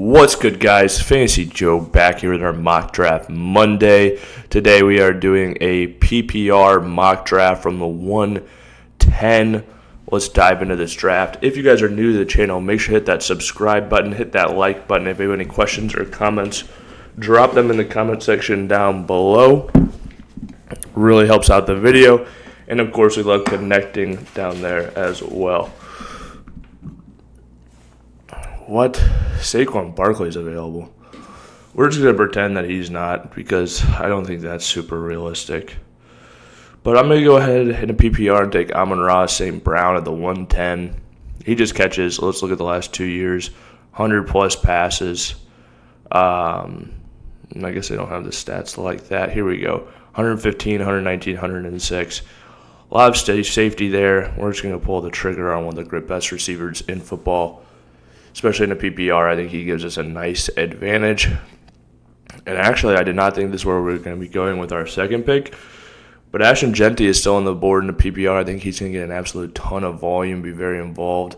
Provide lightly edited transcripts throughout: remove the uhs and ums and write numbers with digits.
What's good, guys? Fantasy Joe back here with our mock draft Monday. Today we are doing a PPR mock draft from the 110. Let's dive into this draft. If you guys are new to the channel, make sure to hit that subscribe button, hit that like button. If you have any questions or comments, drop them in the comment section down below. Really helps out the video. And of course, we love connecting down there as well. What? Saqoun Barkley is available. We're just going to pretend that he's not because I don't think that's super realistic. But I'm going to go ahead in a PPR and take Amon-Ra St. Brown at the 110. He just catches. Let's look at the last 2 years. 100-plus passes. I guess they don't have the stats like that. Here we go. 115, 119, 106. A lot of safety there. We're just going to pull the trigger on one of the best receivers in football. Especially in a PPR, I think he gives us a nice advantage. And actually, I did not think this is where we were going to be going with our second pick. But Ashton Jeanty is still on the board in the PPR. I think he's going to get an absolute ton of volume, be very involved.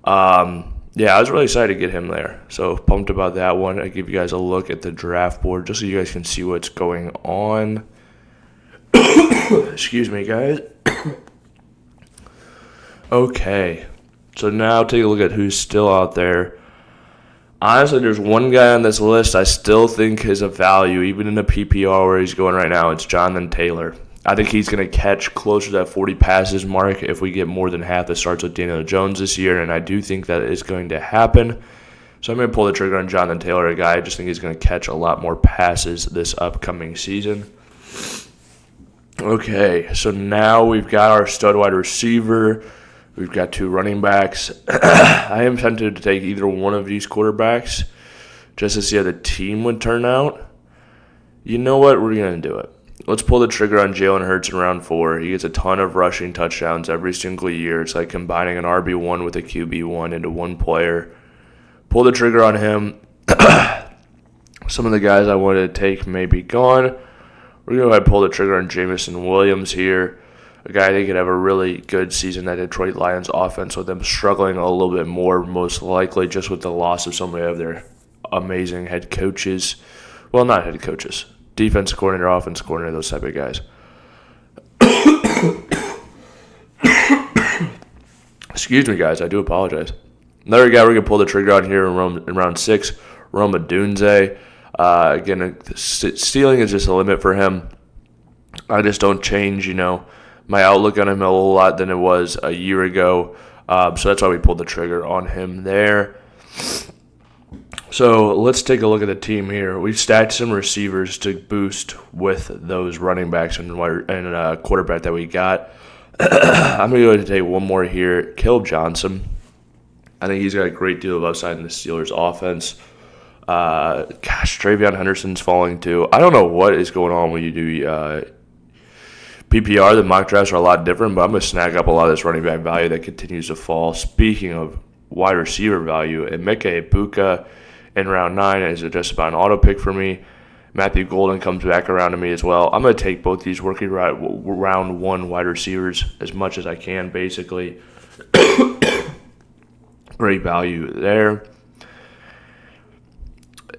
I was really excited to get him there. So pumped about that one. I give you guys a look at the draft board just so you guys can see what's going on. Excuse me, guys. Okay. So now take a look at who's still out there. Honestly, there's one guy on this list I still think is a value, even in the PPR where he's going right now. It's Jonathan Taylor. I think he's going to catch closer to that 40 passes mark if we get more than half that starts with Daniel Jones this year, and I do think that is going to happen. So I'm going to pull the trigger on Jonathan Taylor, a guy I just think he's going to catch a lot more passes this upcoming season. Okay, so now we've got our stud wide receiver. We've got two running backs. I am tempted to take either one of these quarterbacks just to see how the team would turn out. You know what? We're going to do it. Let's pull the trigger on Jalen Hurts in round 4. He gets a ton of rushing touchdowns every single year. It's like combining an RB1 with a QB1 into one player. Pull the trigger on him. Some of the guys I wanted to take may be gone. We're going to go ahead and pull the trigger on Jameson Williams here. A guy that could have a really good season at Detroit Lions offense with them struggling a little bit more, most likely just with the loss of so many of their amazing head coaches. Well, not head coaches. Defensive coordinator, offensive coordinator, those type of guys. Excuse me, guys. I do apologize. Another guy we're going to pull the trigger on here in round 6, Rome Odunze. Again, stealing is just a limit for him. I just don't change, my outlook on him a whole lot than it was a year ago. So that's why we pulled the trigger on him there. So let's take a look at the team here. We've stacked some receivers to boost with those running backs and quarterback that we got. I'm going to go ahead and take one more here. Kaleb Johnson. I think he's got a great deal of upside in the Steelers' offense. Travion Henderson's falling too. I don't know what is going on when you do PPR. The mock drafts are a lot different, but I'm going to snag up a lot of this running back value that continues to fall. Speaking of wide receiver value, Emeka Puka in round 9 is just about an auto pick for me. Matthew Golden comes back around to me as well. I'm going to take both these rookie round 1 wide receivers as much as I can, basically. Great value there.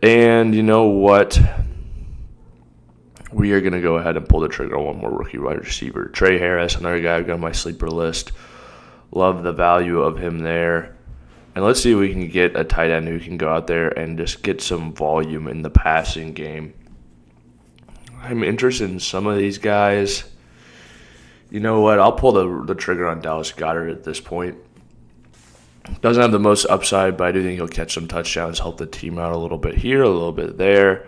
And you know what? We are going to go ahead and pull the trigger on one more rookie wide receiver. Trey Harris, another guy I've got on my sleeper list. Love the value of him there. And let's see if we can get a tight end who can go out there and just get some volume in the passing game. I'm interested in some of these guys. You know what? I'll pull the trigger on Dallas Goedert at this point. Doesn't have the most upside, but I do think he'll catch some touchdowns, help the team out a little bit here, a little bit there.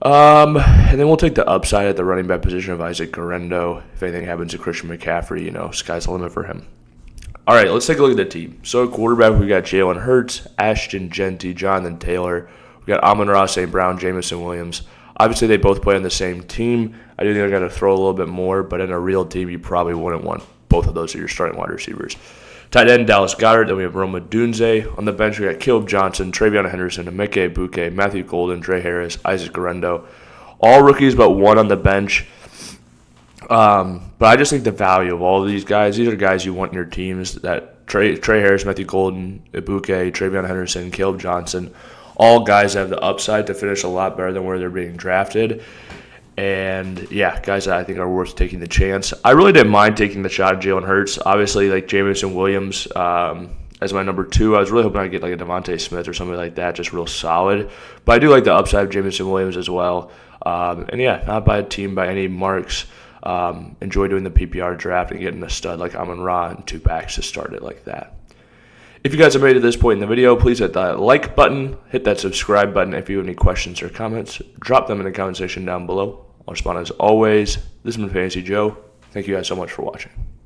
And then we'll take the upside at the running back position of Isaac Guerendo. If anything happens to Christian McCaffrey, sky's the limit for him. All right, let's take a look at the team. So at quarterback, we got Jalen Hurts, Ashton Jeanty, Jonathan Taylor. We got Amon-Ra St. Brown, Jameson Williams. Obviously, they both play on the same team. I do think they're going to throw a little bit more, but in a real team, you probably wouldn't want both of those as your starting wide receivers. Tight end, Dallas Goedert. Then we have Rome Odunze. On the bench, we got Kaleb Johnson, Travion Henderson, Emeka Buke, Matthew Golden, Trey Harris, Isaac Guerendo. All rookies but one on the bench. But I just think the value of all of these guys are guys you want in your teams that Trey Harris, Matthew Golden, Puka, Travion Henderson, Caleb Johnson, all guys that have the upside to finish a lot better than where they're being drafted. And, yeah, guys that I think are worth taking the chance. I really didn't mind taking the shot at Jalen Hurts. Obviously, like Jameson Williams as my number 2. I was really hoping I'd get like a Devonta Smith or something like that, just real solid. But I do like the upside of Jameson Williams as well. And, yeah, not by a team by any marks. Enjoy doing the PPR draft and getting a stud like Omarion and 2 packs to start it like that. If you guys have made it to this point in the video, please hit that like button, hit that subscribe button. If you have any questions or comments, drop them in the comment section down below. I'll respond as always. This has been Fantasy Joe. Thank you guys so much for watching.